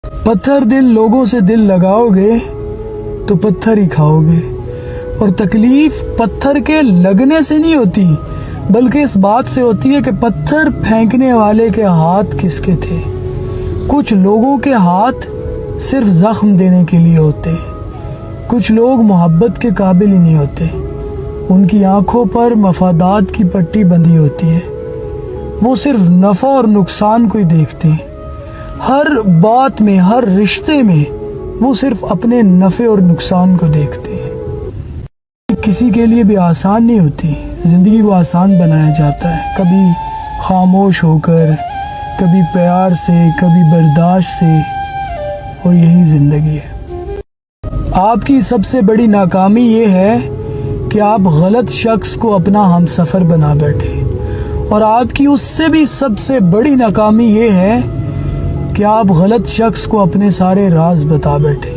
پتھر دل لوگوں سے دل لگاؤ گے تو پتھر ہی کھاؤ گے، اور تکلیف پتھر کے لگنے سے نہیں ہوتی بلکہ اس بات سے ہوتی ہے کہ پتھر پھینکنے والے کے ہاتھ کس کے تھے۔ کچھ لوگوں کے ہاتھ صرف زخم دینے کے لیے ہوتے، کچھ لوگ محبت کے قابل ہی نہیں ہوتے، ان کی آنکھوں پر مفادات کی پٹی بندھی ہوتی ہے، وہ صرف نفع اور نقصان کو ہی دیکھتے ہیں، ہر بات میں، ہر رشتے میں وہ صرف اپنے نفع اور نقصان کو دیکھتے ہیں۔ کسی کے لیے بھی آسان نہیں ہوتی، زندگی کو آسان بنایا جاتا ہے، کبھی خاموش ہو کر، کبھی پیار سے، کبھی برداشت سے، اور یہی زندگی ہے۔ آپ کی سب سے بڑی ناکامی یہ ہے کہ آپ غلط شخص کو اپنا ہم سفر بنا بیٹھے، اور آپ کی اس سے بھی سب سے بڑی ناکامی یہ ہے کہ آپ غلط شخص کو اپنے سارے راز بتا بیٹھے۔